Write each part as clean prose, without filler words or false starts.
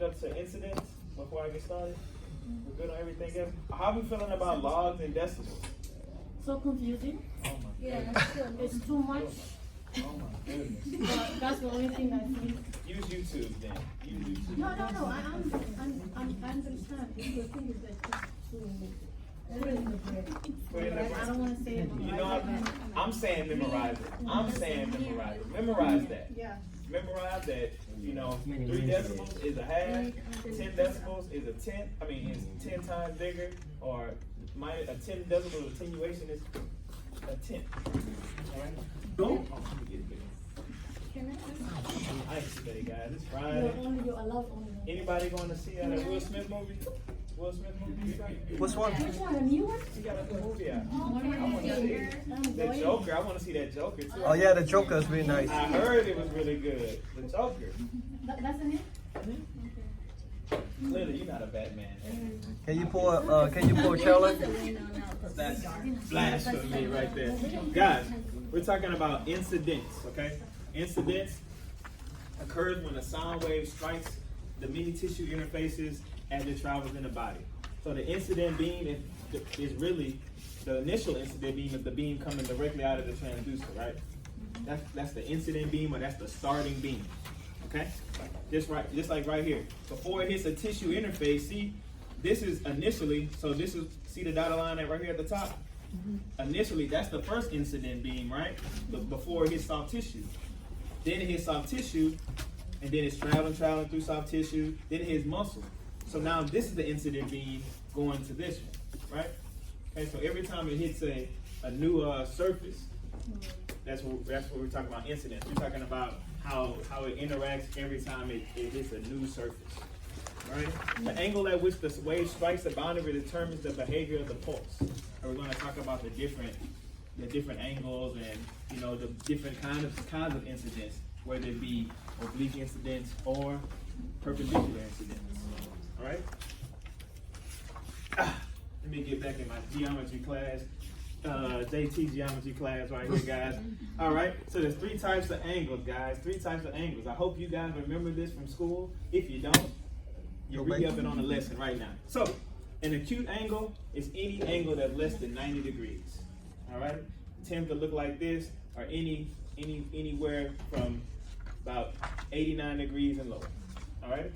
up to incidence before I get started? We're good on everything else? How are we feeling about logs and decimals? So confusing. Oh my Yeah, goodness. It's too much. Oh my goodness. But that's the only thing I think. Use YouTube then. Use YouTube. No. I understand. The thing is that put it in the bread. Put it in the bread. I don't want to say it. You know what? I'm saying memorize it. I'm saying memorize it. Memorize that. Yeah. Memorize that, 3 decibels is a half, 10 decibels is a tenth, is 10 times bigger, or a 10 decibel attenuation is a tenth. Alright? Go. Oh, let me get it bigger. Can I Ice today, guys. It's Friday. You're allowed only. Anybody going to see that Will Smith movie? Will Smith movie? Which one? Which one? A new one? He got a new movie out. Oh, I want to see it. The Joker. I want to see that Joker too. Oh yeah, the Joker is really nice. I heard it was really good. The Joker. That's in it? Clearly, you're not a Batman. Can you pull Charlotte? That's blasphemy right there. Guys, we're talking about incidence, okay? Incidence occurs when a sound wave strikes the many tissue interfaces as it travels in the body. So the incident beam is really, the initial incident beam is the beam coming directly out of the transducer, right? That's the incident beam, or that's the starting beam, okay? Just like right here. Before it hits a tissue interface, see, this is initially, see the dotted line right here at the top? Initially, that's the first incident beam, right? Before it hits soft tissue. Then it hits soft tissue, and then it's traveling through soft tissue, then it hits muscle. So now this is the incident beam going to this one, right? Okay, so every time it hits a new surface, that's what we're talking about incidence. We're talking about how it interacts every time it hits a new surface, right? The angle at which the wave strikes the boundary determines the behavior of the pulse. And we're going to talk about the different angles and the different kinds of incidence, whether it be oblique incidence or perpendicular incidence. All right. Let me get back in my geometry class. JT geometry class right here, guys. All right, so there's 3 types of angles, guys. 3 types of angles. I hope you guys remember this from school. If you don't, you're re-upping on the lesson right now. So, an acute angle is any angle that's less than 90 degrees. All right, it tends to look like this, or anywhere from about 89 degrees and lower. All right.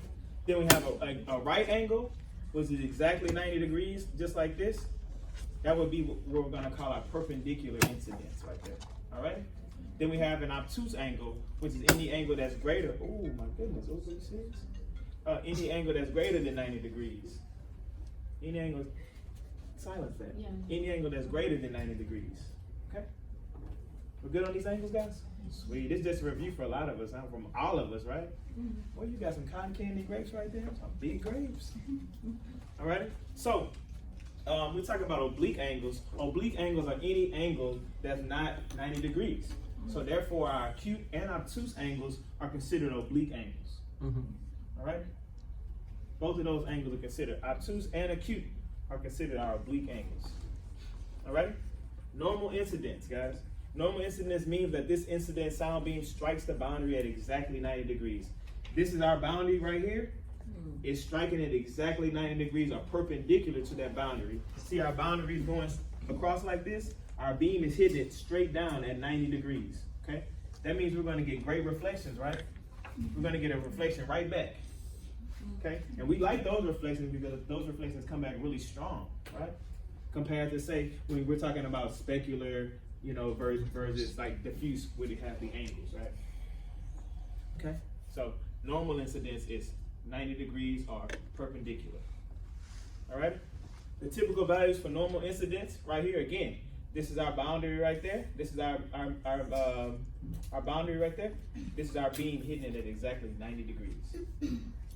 Then we have a right angle, which is exactly 90 degrees, just like this. That would be what we're going to call our perpendicular incidence right there. All right? Then we have an obtuse angle, which is any angle that's greater. Oh, my goodness. What was this? Any angle that's greater than 90 degrees. Any angle, silence that. Yeah. Any angle that's greater than 90 degrees. Okay? We're good on these angles, guys? Sweet. This is just a review for a lot of us, from all of us, right? Well, you got some cotton candy grapes right there. Some big grapes. All right? So, we're talking about oblique angles. Oblique angles are any angle that's not 90 degrees. So therefore, our acute and obtuse angles are considered oblique angles. All right? Both of those angles are considered. Obtuse and acute are considered our oblique angles. All right? Normal incidence, guys. Normal incidence means that this incident sound beam strikes the boundary at exactly 90 degrees. This is our boundary right here. It's striking at exactly 90 degrees or perpendicular to that boundary. See our boundaries going across like this? Our beam is hitting it straight down at 90 degrees, okay? That means we're going to get great reflections, right? We're going to get a reflection right back, okay? And we like those reflections because those reflections come back really strong, right? Compared to, say, when we're talking about specular, versus like diffuse, where they have the angles, right? Okay? So normal incidence is 90 degrees or perpendicular. All right? The typical values for normal incidence, right here again. This is our boundary right there. This is our boundary right there. This is our beam hitting it at exactly 90 degrees.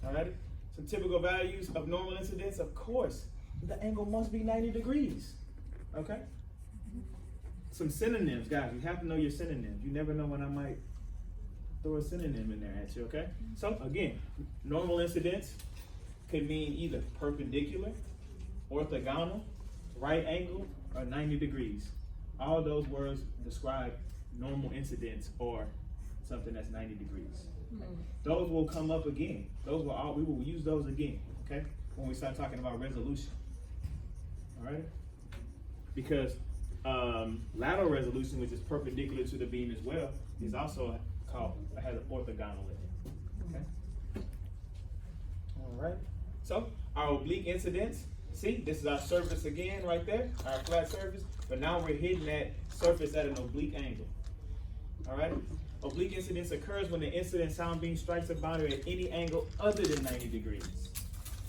All right? Some typical values of normal incidence, of course, the angle must be 90 degrees. Okay? Some synonyms, guys. You have to know your synonyms. You never know when I might throw a synonym in there at you, okay? So again, normal incidence could mean either perpendicular, orthogonal, right angle, or 90 degrees. All those words describe normal incidence or something that's 90 degrees. Those will come up again. Those will we will use those again, okay? When we start talking about resolution. All right? Because lateral resolution, which is perpendicular to the beam as well, is also has an orthogonal in it. Okay? All right. So our oblique incidence, see, this is our surface again right there, our flat surface, but now we're hitting that surface at an oblique angle. All right? Oblique incidence occurs when the incident sound beam strikes a boundary at any angle other than 90 degrees.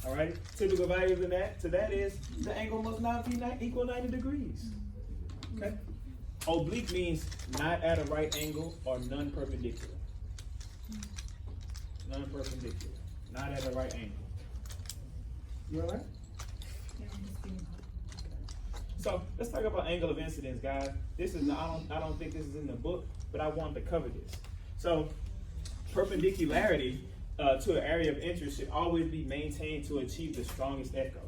All right? Typical value of that is the angle must not be equal 90 degrees. Okay? Oblique means not at a right angle or non-perpendicular. Non-perpendicular. Not at a right angle. You all right? So let's talk about angle of incidence, guys. This is I don't think this is in the book, but I wanted to cover this. So perpendicularity to an area of interest should always be maintained to achieve the strongest echo.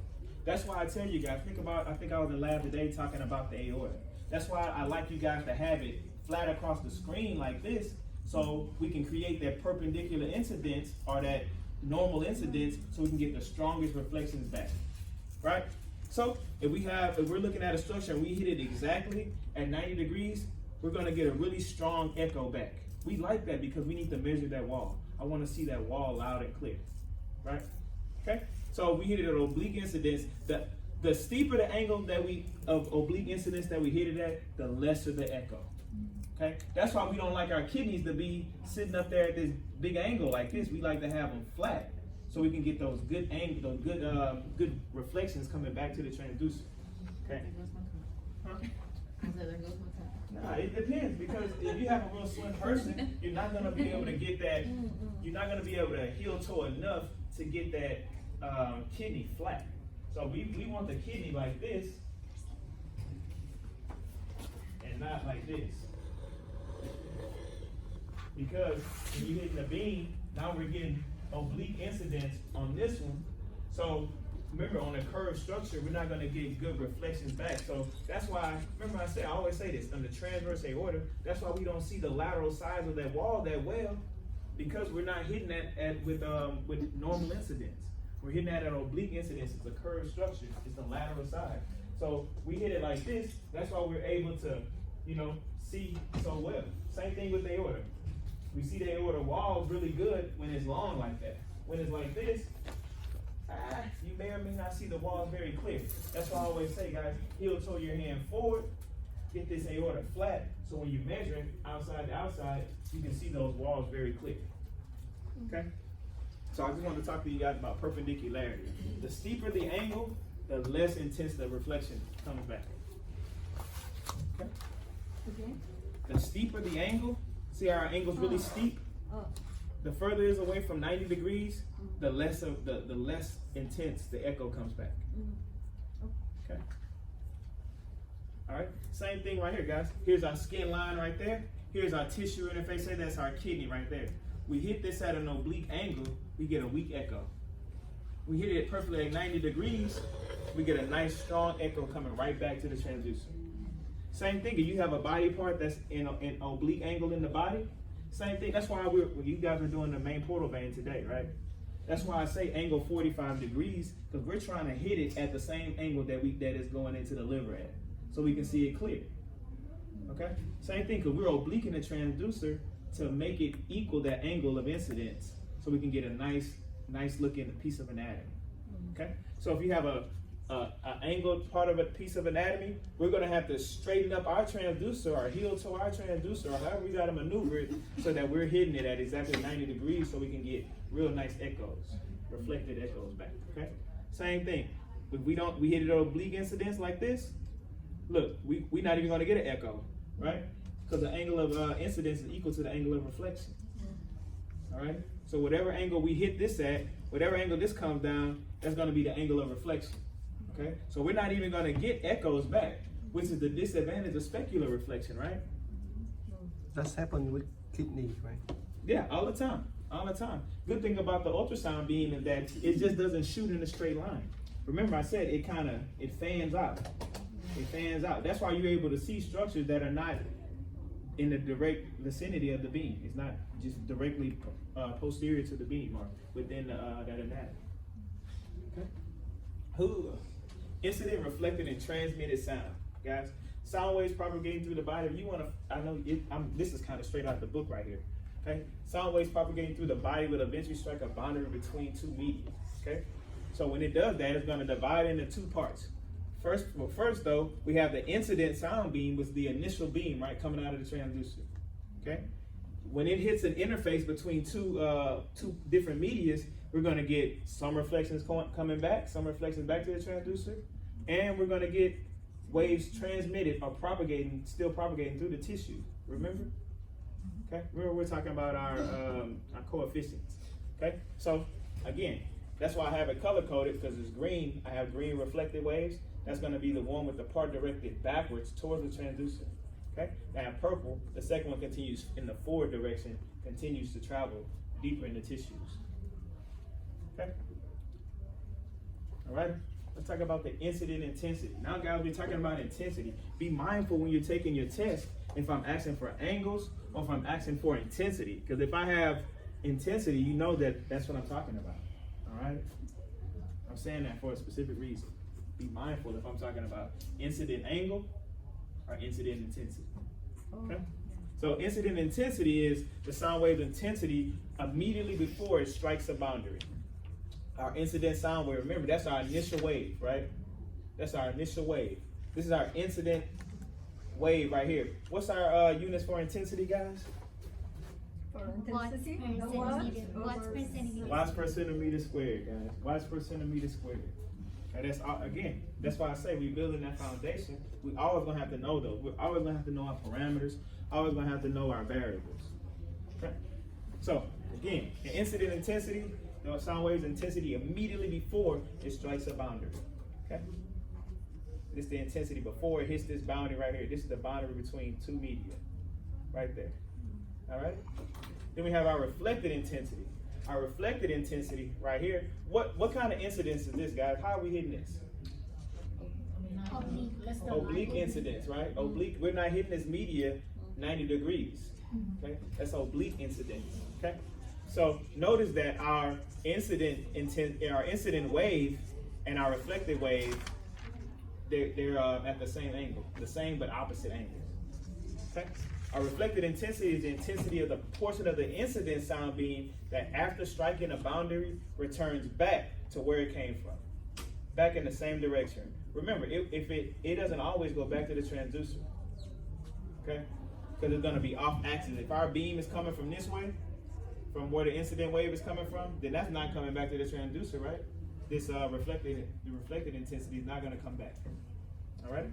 That's why I tell you guys, I think I was in lab today talking about the aorta. That's why I like you guys to have it flat across the screen like this, so we can create that perpendicular incidence or that normal incidence so we can get the strongest reflections back, right? So if we're looking at a structure and we hit it exactly at 90 degrees, we're gonna get a really strong echo back. We like that because we need to measure that wall. I wanna see that wall loud and clear, right? Okay, so we hit it at oblique incidence. The steeper the angle of oblique incidence that we hit it at, the lesser the echo. Okay, that's why we don't like our kidneys to be sitting up there at this big angle like this. We like to have them flat so we can get those good angles, those good reflections coming back to the transducer. Okay. Huh? Nah, it depends, because if you have a real slim person, you're not gonna be able to get that. You're not gonna be able to heel toe enough to get that kidney flat. So we want the kidney like this and not like this. Because when you're hitting the beam, now we're getting oblique incidence on this one. So remember, on a curved structure, we're not gonna get good reflections back. So that's why, remember I always say this, on the transverse aorta, that's why we don't see the lateral sides of that wall that well, because we're not hitting that with normal incidence. We're hitting that at oblique incidence. It's a curved structure. It's the lateral side. So we hit it like this. That's why we're able to, see so well. Same thing with the aorta. We see the aorta walls really good when it's long like that. When it's like this, you may or may not see the walls very clear. That's why I always say, guys, heel toe your hand forward, get this aorta flat, so when you're measuring outside to outside, you can see those walls very clear. Okay? So I just wanted to talk to you guys about perpendicularity. The steeper the angle, the less intense the reflection comes back. Okay? The steeper the angle, see how our angle's really steep? The further it is away from 90 degrees, the less intense the echo comes back. Okay. All right. Same thing right here, guys. Here's our skin line right there. Here's our tissue interface. Say that's our kidney right there. We hit this at an oblique angle, we get a weak echo. We hit it perfectly at 90 degrees, we get a nice strong echo coming right back to the transducer. Same thing, if you have a body part that's in oblique angle in the body, same thing. That's why you guys are doing the main portal vein today, right? That's why I say angle 45 degrees, because we're trying to hit it at the same angle that is going into the liver at, so we can see it clear. Okay? Same thing, because we're obliquing the transducer to make it equal that angle of incidence, so we can get a nice looking piece of anatomy. Okay? So if you have an angled part of a piece of anatomy, we're gonna have to straighten up our transducer or heel toe our transducer, or however we gotta maneuver it, so that we're hitting it at exactly 90 degrees, so we can get real nice echoes, reflected echoes back. Okay? Same thing. If we hit it at oblique incidence like this, look, we're not even gonna get an echo, right? Because the angle of incidence is equal to the angle of reflection. All right? So whatever angle we hit this at, whatever angle this comes down, that's going to be the angle of reflection. Okay? So we're not even going to get echoes back, which is the disadvantage of specular reflection, right? That's happening with kidneys, right? Yeah, all the time. All the time. Good thing about the ultrasound beam is that it just doesn't shoot in a straight line. Remember I said it fans out. It fans out. That's why you're able to see structures that are not in the direct vicinity of the beam. It's not just directly posterior to the beam or within that anatomy. Okay. Who? Incident, reflected, and transmitted sound, guys. Sound waves propagating through the body. If you want to, I know this is kind of straight out the book right here. Okay. Sound waves propagating through the body will eventually strike a boundary between two media. Okay. So when it does that, it's going to divide into two parts. First though, we have the incident sound beam with the initial beam, right, coming out of the transducer. Okay. When it hits an interface between two different medias, we're going to get some reflections coming back, some reflections back to the transducer, and we're going to get waves transmitted or still propagating through the tissue. Remember? Okay. Remember we're talking about our coefficients. Okay. So again, that's why I have it color coded, because it's green. I have green reflected waves. That's going to be the one with the part directed backwards towards the transducer. Okay. Now purple, the second one continues in the forward direction, continues to travel deeper in the tissues. Okay. All right. Let's talk about the incident intensity. Now, guys, we're talking about intensity. Be mindful when you're taking your test if I'm asking for angles or if I'm asking for intensity. Because if I have intensity, you know that that's what I'm talking about. All right. I'm saying that for a specific reason. Be mindful if I'm talking about incident angle or incident intensity. Okay. So incident intensity is the sound wave intensity immediately before it strikes a boundary. Our incident sound wave, remember, that's our initial wave, right? That's our initial wave. This is our incident wave right here. What's our units for intensity, guys? For intensity? Watts per centimeter. Watts per centimeter squared, guys. Watts per centimeter squared. And that's, again, that's why I say we're building that foundation. We always gonna have to know those. We're always gonna have to know our parameters. Always gonna have to know our variables. Okay. So again, the incident intensity, the sound wave's intensity immediately before it strikes a boundary. Okay. This is the intensity before it hits this boundary right here. This is the boundary between two media, right there. All right. Then we have our reflected intensity. Our reflected intensity right here. What kind of incidence is this, guys? How are we hitting this? Oblique incidence, right? Oblique. We're not hitting this media 90 degrees. Okay, that's oblique incidence. Okay, so notice that our incident wave and our reflected wave, they're at the same angle, the same but opposite angles. Okay. Our reflected intensity is the intensity of the portion of the incident sound beam that after striking a boundary returns back to where it came from, back in the same direction. Remember, it doesn't always go back to the transducer, okay? Because it's gonna be off axis. If our beam is coming from this way, from where the incident wave is coming from, then that's not coming back to the transducer, right? This reflected intensity is not gonna come back, all right?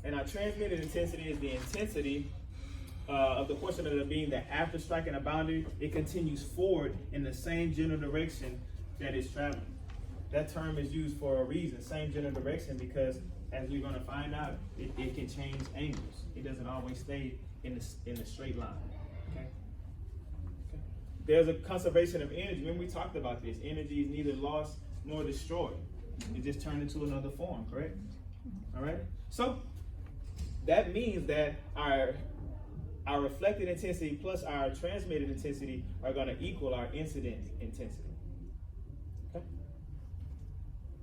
And our transmitted intensity is the intensity of the portion of the beam that after striking a boundary, it continues forward in the same general direction that it's traveling. That term is used for a reason, same general direction, because as we're going to find out, it can change angles. It doesn't always stay in a straight line. Okay? Okay. There's a conservation of energy. Remember we talked about this. Energy is neither lost nor destroyed. It just turned into another form, correct? All right? So that means that our reflected intensity plus our transmitted intensity are going to equal our incident intensity. Okay?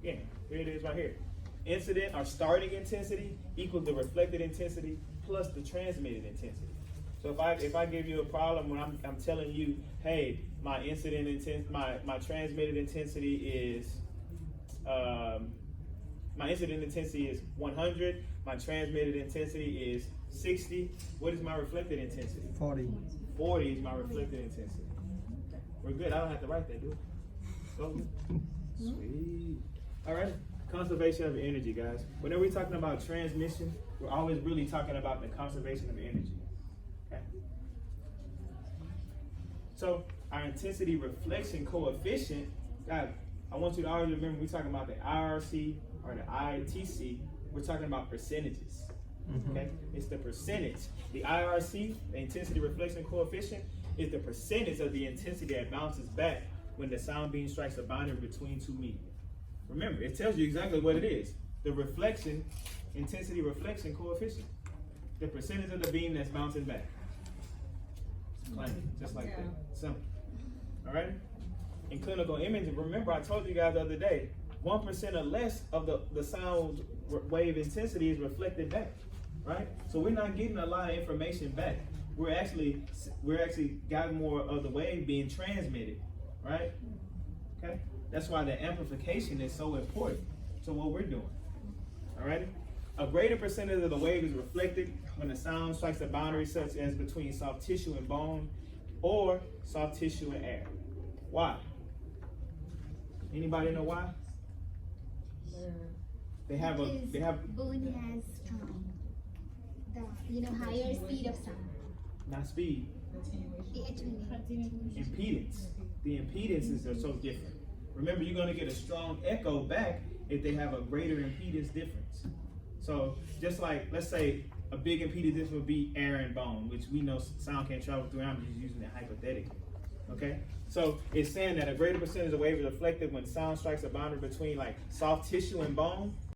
Again, here it is right here. Incident or starting intensity equals the reflected intensity plus the transmitted intensity. So if I give you a problem when I'm telling you, hey, my transmitted intensity is my incident intensity is 100. My transmitted intensity is 60. What is my reflected intensity? 40. 40 is my reflected intensity. We're good. I don't have to write that, do I? So sweet. All right. Conservation of energy, guys. Whenever we're talking about transmission, we're always really talking about the conservation of energy. Okay. So our intensity reflection coefficient, guys, I want you to always remember we're talking about the IRC or the ITC. We're talking about percentages. Okay, it's the percentage. The IRC, the intensity reflection coefficient, is the percentage of the intensity that bounces back when the sound beam strikes a boundary between two media. Remember, it tells you exactly what it is. The reflection intensity reflection coefficient. The percentage of the beam that's bouncing back. It's plain, just like that. Simple. All right? In clinical imaging, remember I told you guys the other day, 1% or less of the sound wave intensity is reflected back, right? So we're not getting a lot of information back. We're actually got more of the wave being transmitted, right? Okay? That's why the amplification is so important to what we're doing. All right? A greater percentage of the wave is reflected when the sound strikes a boundary such as between soft tissue and bone or soft tissue and air. Why? Anybody know why? They have bone has the higher speed of sound. not speed, impedance. The impedances are so different. Remember, you're going to get a strong echo back if they have a greater impedance difference. So just like, let's say a big impedance difference would be air and bone, which we know sound can't travel through. I'm just using it hypothetically. Okay? So it's saying that a greater percentage of wave is reflected when sound strikes a boundary between like soft tissue and bone.